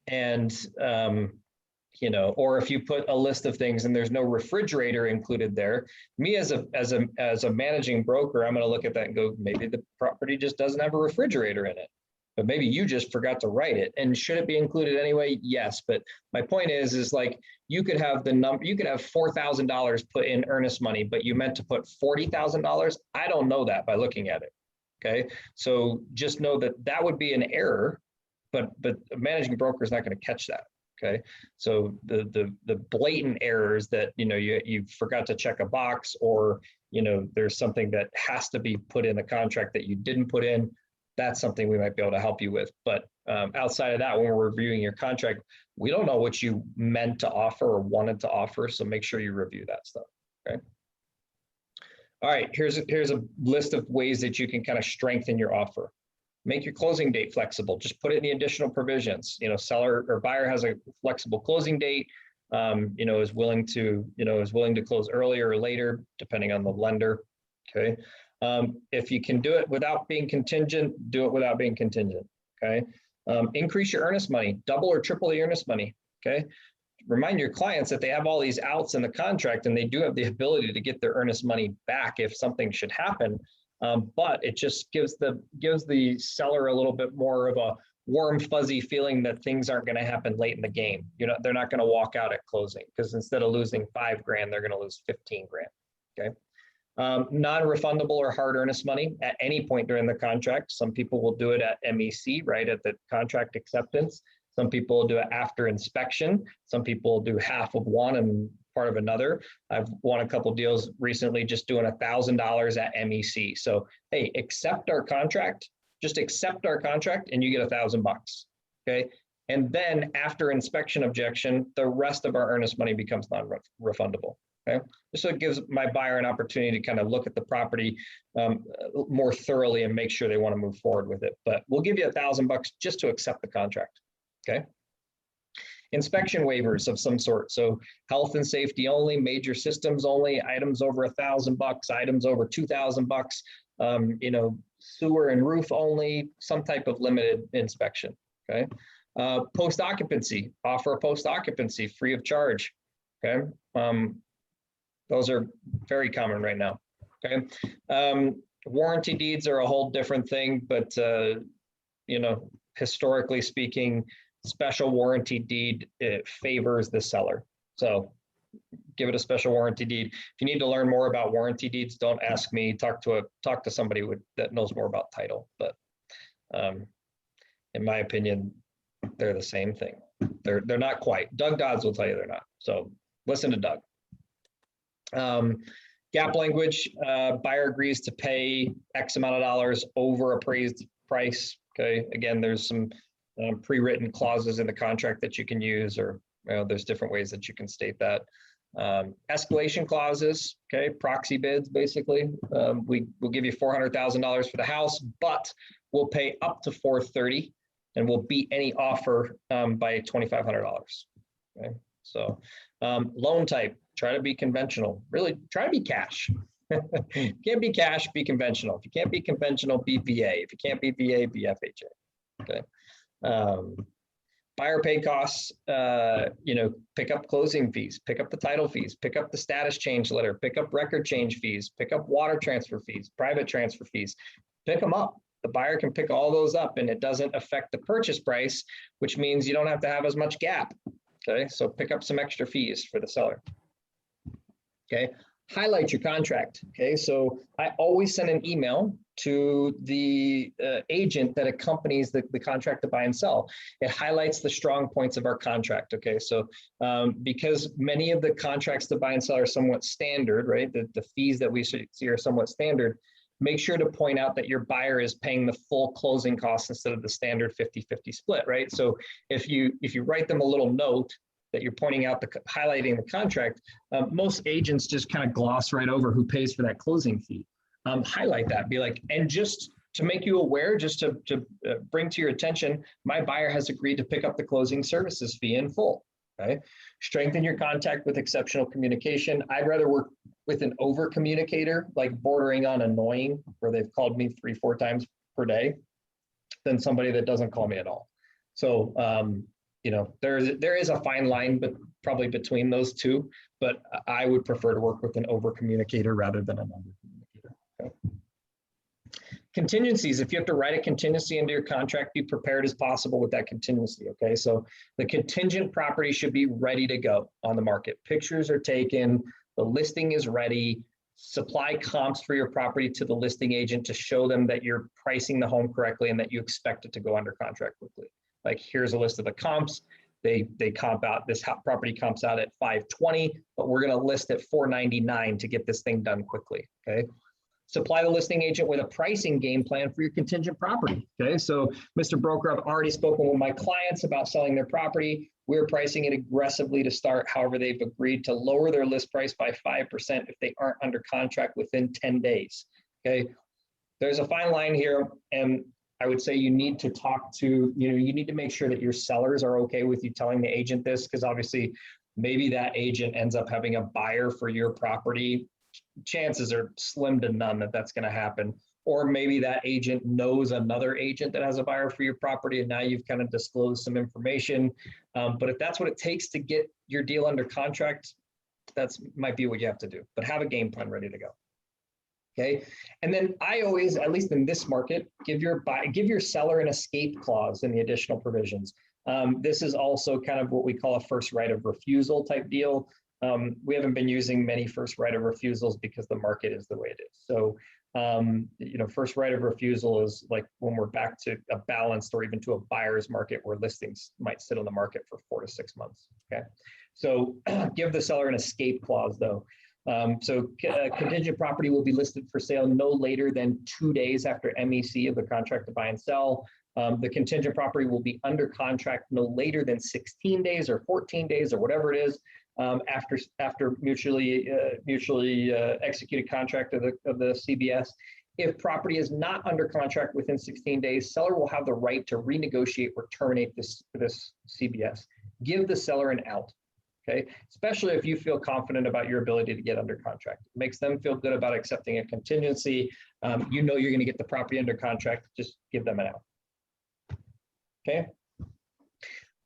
and you know, or if you put a list of things and there's no refrigerator included there, me as a managing broker, I'm going to look at that and go, maybe the property just doesn't have a refrigerator in it, but maybe you just forgot to write it. And should it be included anyway? Yes. But my point is like, you could have the number, you could have $4,000 put in earnest money, but you meant to put $40,000. I don't know that by looking at it. Okay. So just know that that would be an error, but a managing broker is not going to catch that. Okay, so the blatant errors that, you know, you forgot to check a box, or, you know, there's something that has to be put in the contract that you didn't put in, that's something we might be able to help you with. But outside of that, when we're reviewing your contract, we don't know what you meant to offer or wanted to offer, so make sure you review that stuff. Okay. All right, here's a list of ways that you can kind of strengthen your offer. Make your closing date flexible. Just put it in the additional provisions. You know, seller or buyer has a flexible closing date. You know, is willing to close earlier or later, depending on the lender. Okay. If you can do it without being contingent, do it without being contingent. Okay. Increase your earnest money, double or triple the earnest money. Okay. Remind your clients that they have all these outs in the contract, and they do have the ability to get their earnest money back if something should happen. But it just gives the seller a little bit more of a warm, fuzzy feeling that things aren't going to happen late in the game. You know, they're not going to walk out at closing, because instead of losing $5 grand, they're going to lose 15 grand. Okay. Non-refundable or hard earnest money at any point during the contract. Some people will do it at MEC, right, at the contract acceptance. Some people will do it after inspection. Some people will do half of one and part of another. I've won a couple deals recently just doing $1,000 at MEC. So, hey, accept our contract, just accept our contract and you get $1,000, okay? And then after inspection objection, the rest of our earnest money becomes non-refundable, okay? So it gives my buyer an opportunity to kind of look at the property more thoroughly and make sure they want to move forward with it. But we'll give you $1,000 just to accept the contract, okay? Inspection waivers of some sort. So health and safety only, major systems only, items over $1,000, items over $2,000, you know, sewer and roof only, some type of limited inspection. Okay. Post occupancy, offer a post occupancy free of charge. Okay. Those are very common right now. Okay. Warranty deeds are a whole different thing, but you know, historically speaking, special warranty deed, it favors the seller. So give it a special warranty deed. If you need to learn more about warranty deeds, don't ask me, talk to somebody that knows more about title. But in my opinion, they're the same thing. They're not quite. Doug Dodds will tell you they're not. So listen to Doug. Gap language, buyer agrees to pay X amount of dollars over appraised price. Okay, again, there's some pre-written clauses in the contract that you can use, or you know, there's different ways that you can state that. Escalation clauses, okay, proxy bids, basically. We'll give you $400,000 for the house, but we'll pay up to $430,000, and we'll beat any offer by $2,500. Okay, so loan type, try to be conventional. Really, try to be cash. If you can't be cash, be conventional. If you can't be conventional, be VA. If you can't be VA, be FHA. Okay. Buyer pay costs, you know, pick up closing fees, pick up the title fees, pick up the status change letter, pick up record change fees, pick up water transfer fees, private transfer fees, pick them up. The buyer can pick all those up and it doesn't affect the purchase price, which means you don't have to have as much gap. Okay, so pick up some extra fees for the seller. Okay, highlight your contract. Okay, so I always send an email to the agent that accompanies the contract to buy and sell. It highlights the strong points of our contract. Okay, so because many of the contracts to buy and sell are somewhat standard, right? The fees that we see are somewhat standard. Make sure to point out that your buyer is paying the full closing costs instead of the standard 50-50 split, right? So if you write them a little note that you're pointing out, highlighting the contract, most agents just kind of gloss right over who pays for that closing fee. Highlight that, be like, and just to make you aware, just to bring to your attention, my buyer has agreed to pick up the closing services fee in full. Okay, strengthen your contact with exceptional communication. I'd rather work with an over communicator, like bordering on annoying, where they've called me 3-4 times per day, than somebody that doesn't call me at all. So you know, there is a fine line, but probably between those two, but I would prefer to work with an over communicator rather than an under communicator. Okay. Contingencies, if you have to write a contingency into your contract, be prepared as possible with that contingency, okay? So the contingent property should be ready to go on the market. Pictures are taken, the listing is ready, supply comps for your property to the listing agent to show them that you're pricing the home correctly and that you expect it to go under contract quickly. Like, here's a list of the comps. They comp out, this property comps out at 520, but we're gonna list at 499 to get this thing done quickly, okay? Supply the listing agent with a pricing game plan for your contingent property, okay? So, Mr. Broker, I've already spoken with my clients about selling their property. We're pricing it aggressively to start. However, they've agreed to lower their list price by 5% if they aren't under contract within 10 days, okay? There's a fine line here, and I would say you need to talk to, you need to make sure that your sellers are okay with you telling the agent this, because obviously maybe that agent ends up having a buyer for your property. Chances are slim to none that that's going to happen. Or maybe that agent knows another agent that has a buyer for your property, and now you've kind of disclosed some information. But if that's what it takes to get your deal under contract, that's might be what you have to do. But have a game plan ready to go. Okay. And then I always, at least in this market, give your seller an escape clause in the additional provisions. This is also kind of what we call a first right of refusal type deal. We haven't been using many first right of refusals because the market is the way it is. So, first right of refusal is like when we're back to a balanced or even to a buyer's market where listings might sit on the market for 4 to 6 months. Okay. So give the seller an escape clause though. Contingent property will be listed for sale no later than 2 days after MEC of the contract to buy and sell. The contingent property will be under contract no later than 16 days or 14 days or whatever it is after mutually executed contract of the CBS. If property is not under contract within 16 days, seller will have the right to renegotiate or terminate this CBS. Give the seller an out. Okay, especially if you feel confident about your ability to get under contract. It makes them feel good about accepting a contingency. You're going to get the property under contract, just give them an out. Okay.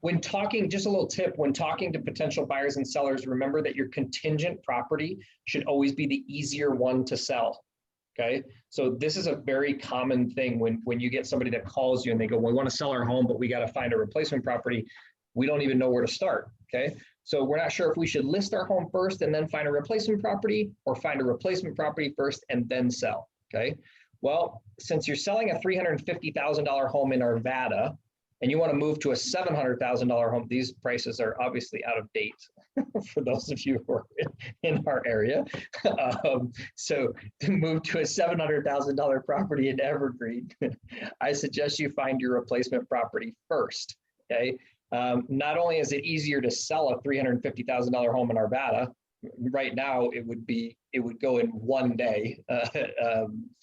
When talking, just a little tip, when talking to potential buyers and sellers, remember that your contingent property should always be the easier one to sell. Okay, so this is a very common thing when you get somebody that calls you and they go, well, we want to sell our home, but we got to find a replacement property. We don't even know where to start. Okay. So we're not sure if we should list our home first and then find a replacement property, or find a replacement property first and then sell, okay? Well, since you're selling a $350,000 home in Arvada and you want to move to a $700,000 home, these prices are obviously out of date for those of you who are in our area. So to move to a $700,000 property in Evergreen, I suggest you find your replacement property first, okay? Not only is it easier to sell a $350,000 home in Arvada, right now it would go in 1 day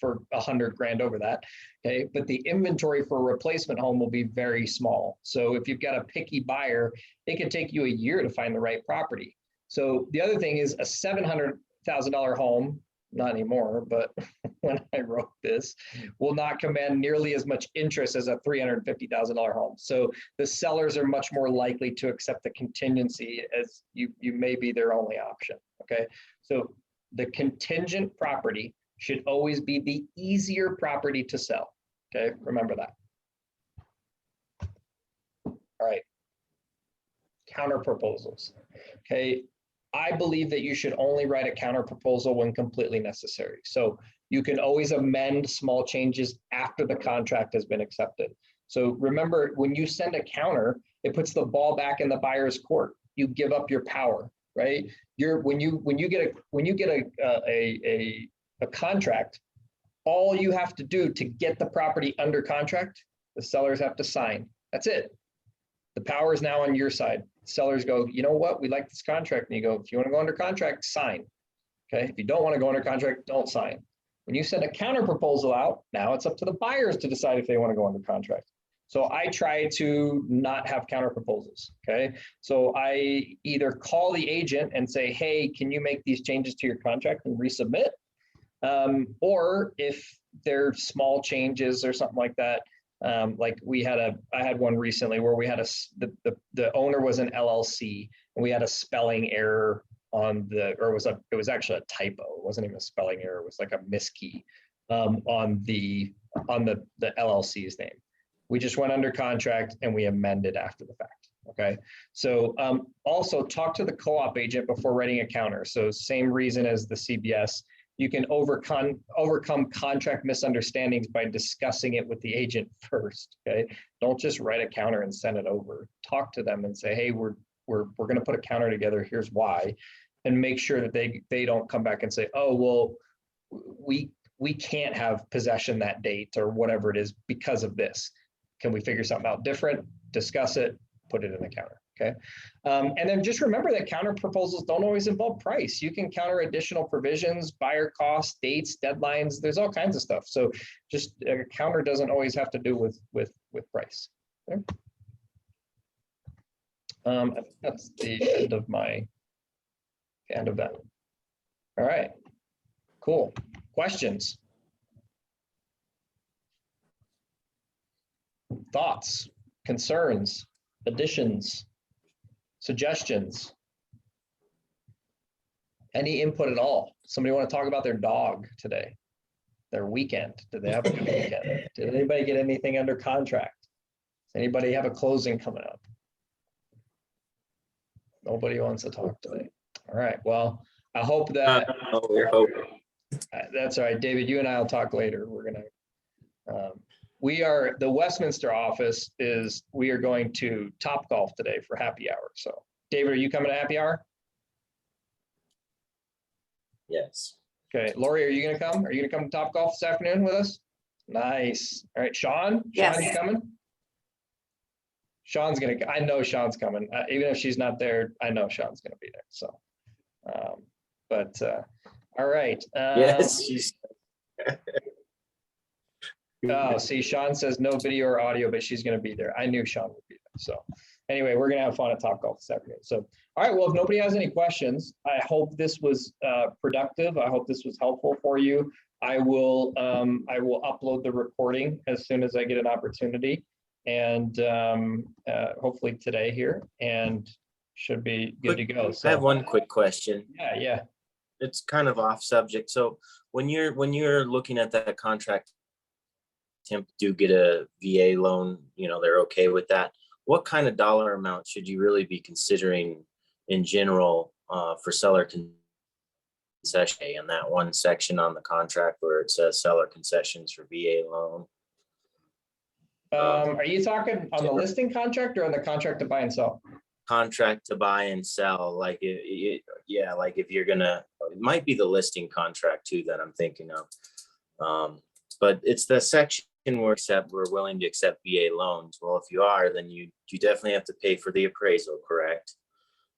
for $100,000 over that. Okay, but the inventory for a replacement home will be very small. So if you've got a picky buyer, it could take you a year to find the right property. So the other thing is a $700,000 home, not anymore, but when I wrote this, will not command nearly as much interest as a $350,000 home. So the sellers are much more likely to accept the contingency, as you may be their only option, okay? So the contingent property should always be the easier property to sell, okay? Remember that. All right, counter proposals, okay? I believe that you should only write a counter proposal when completely necessary. So you can always amend small changes after the contract has been accepted. So remember, when you send a counter, it puts the ball back in the buyer's court. You give up your power, right? When you get a contract, all you have to do to get the property under contract, the sellers have to sign. That's it. The power is now on your side. Sellers go, you know what, we like this contract. And you go, if you want to go under contract, sign. Okay. If you don't want to go under contract, don't sign. When you send a counter proposal out, now it's up to the buyers to decide if they want to go under contract. So I try to not have counter proposals. Okay. So I either call the agent and say, hey, can you make these changes to your contract and resubmit? Or if they're small changes or something like that, Like I had one recently where we had the owner was an LLC and we had a spelling error on it was actually a typo. It wasn't even a spelling error. It was like a miskey on the LLC's name. We just went under contract and we amended after the fact. Okay. So also talk to the co-op agent before writing a counter. So same reason as the CBS, you can overcome contract misunderstandings by discussing it with the agent first. Okay. Don't just write a counter and send it over. Talk to them and say, hey, we're going to put a counter together. Here's why. And make sure that they don't come back and say, oh, well, we can't have possession that date or whatever it is because of this. Can we figure something out different? Discuss it, put it in the counter, okay? And then just remember that counter proposals don't always involve price. You can counter additional provisions, buyer costs, dates, deadlines. There's all kinds of stuff. So just a counter doesn't always have to do with price. Okay? I think that's the end of that. All right, cool. Questions? Thoughts, concerns, additions, suggestions, any input at all? Somebody want to talk about their dog today, their weekend? Did they have a good weekend? Did anybody get anything under contract? Does anybody have a closing coming up? Nobody wants to talk today. All right, well, I hope that We're hoping. that's all right, David, you and I will talk later. We're gonna the Westminster office we are going to Topgolf today for happy hour. So David, are you coming to happy hour? Yes. Okay, Lori, are you gonna come? Are you gonna come to Topgolf this afternoon with us? Nice. All right, Sean? Yes. Sean, you coming? I know Sean's coming. Even if she's not there, I know Sean's gonna be there, so. All right. Yes, she's. Oh, see, Sean says no video or audio, but she's going to be there. I knew Sean would be there. So anyway, we're going to have fun at Topgolf this afternoon. So, all right. Well, if nobody has any questions, I hope this was productive. I hope this was helpful for you. I will upload the recording as soon as I get an opportunity, and hopefully today here, and should be good to go. So I have one quick question. Yeah. It's kind of off subject. So when you're looking at that contract, temp do get a VA loan, they're okay with that. What kind of dollar amount should you really be considering in general for seller concession in that one section on the contract where it says seller concessions for VA loan? Are you talking on the listing contract or on the contract to buy and sell? Contract to buy and sell, like like if you're gonna, it might be the listing contract too that I'm thinking of. But it's the section where we're willing to accept VA loans. Well, if you are, then you definitely have to pay for the appraisal, correct?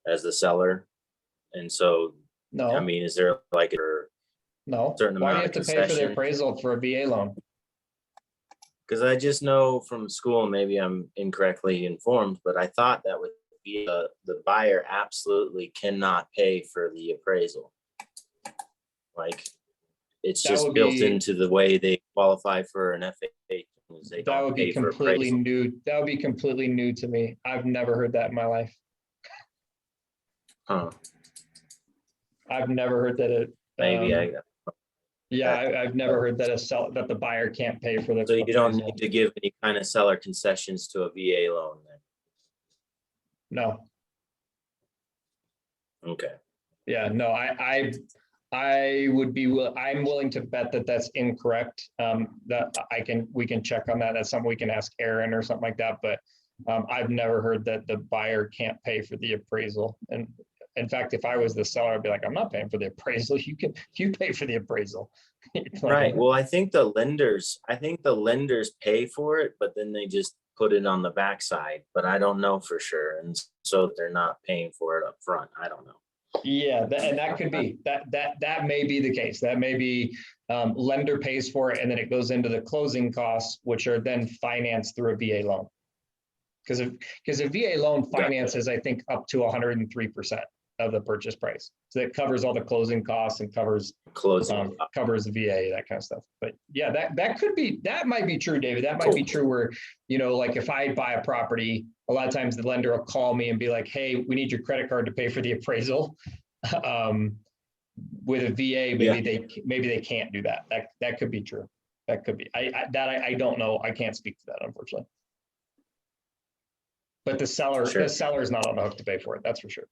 As the seller. And so, No. I mean, is there like no certain why do amount you of have to pay for the concession? appraisal for a VA loan? Because I just know from school, maybe I'm incorrectly informed, but I thought that with the buyer absolutely cannot pay for the appraisal. Like it's just built into the way they qualify for an FHA. That would be completely new. That would be completely new to me. I've never heard that in my life. Huh. I've never heard that Maybe I've never heard that that the buyer can't pay for the. So you don't need to give any kind of seller concessions to a VA loan then? No. Okay. Yeah, no, I would be, I'm willing to bet that that's incorrect. That we can check on that. That's something we can ask Aaron or something like that. But I've never heard that the buyer can't pay for the appraisal. And in fact, if I was the seller, I'd be like, I'm not paying for the appraisal. You pay for the appraisal. Right. Well, I think the lenders pay for it, but then they just put it on the backside, but I don't know for sure. And so they're not paying for it up front. I don't know. Yeah, and that could be that may be the case. That may be lender pays for it and then it goes into the closing costs, which are then financed through a VA loan. Because a VA loan finances, I think, up to 103%. of the purchase price. So it covers all the closing costs and covers Closing. covers the VA, that kind of stuff. But yeah, that might be true, David. That might be true where, you know, like if I buy a property, a lot of times the lender will call me and be like, hey, we need your credit card to pay for the appraisal. With a VA, maybe they can't do that. That could be true. That could be. I don't know. I can't speak to that, unfortunately. But the seller is not on the hook to pay for it. That's for sure.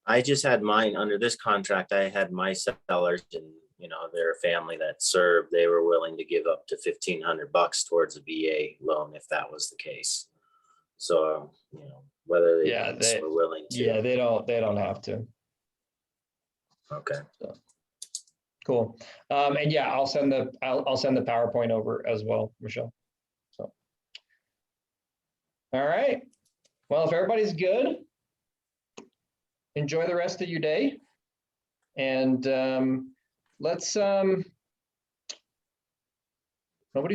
I just had mine under this contract. I had my sellers and, you know, their family that served, they were willing to give up to $1,500 towards a VA loan if that was the case. So, you know, whether they were willing to. Yeah, they don't have to. Okay. So, cool. And yeah, I'll send the PowerPoint over as well, Michelle. So, all right. Well, if everybody's good, enjoy the rest of your day. And let's, nobody's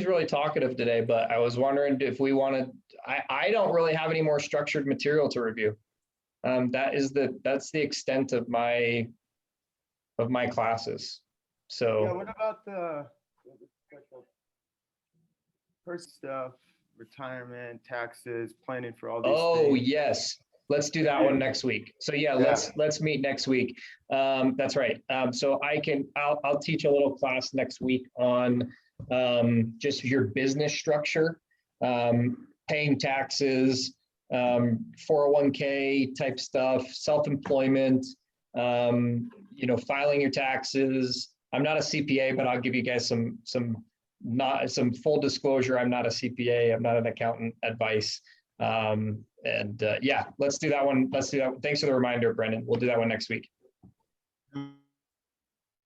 really talkative today, but I was wondering if we wanted, I don't really have any more structured material to review. That's the extent of my classes. So yeah, what about the first stuff, retirement, taxes, planning for all these things? Yes, let's do that one next week. So yeah, let's meet next week. That's right. So I'll teach a little class next week on just your business structure, paying taxes, 401k type stuff, self-employment, you know, filing your taxes. I'm not a CPA, but I'll give you guys some full disclosure. I'm not a CPA. I'm not an accountant advice. Yeah, let's do that one. Let's do that. Thanks for the reminder, Brendan. We'll do that one next week.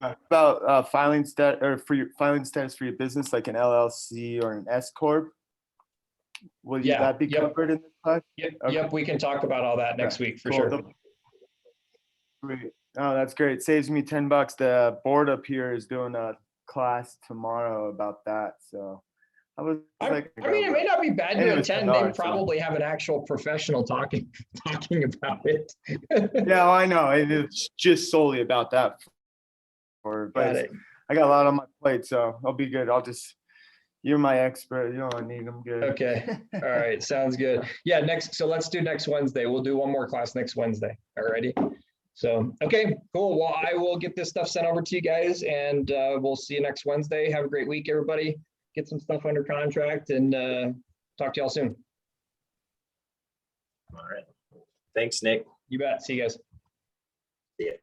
About filing status for your business, like an LLC or an S corp. Will that be covered in this class? Yep. Okay. Yep. We can talk about all that next week for sure. Great. Oh, that's great. Saves me $10. The board up here is doing a class tomorrow about that. So I mean, it may not be bad to attend. They probably have an actual professional talking about it. Yeah, well, I know. It's just solely about that. But I got a lot on my plate, so I'll be good. You're my expert. You don't need them. Good. Okay. All right. Sounds good. Yeah. So let's do next Wednesday. We'll do one more class next Wednesday. Alrighty. So, okay, cool. Well, I will get this stuff sent over to you guys, and we'll see you next Wednesday. Have a great week, everybody. Get some stuff under contract, and talk to y'all soon. All right. Thanks, Nick. You bet. See you guys. See ya.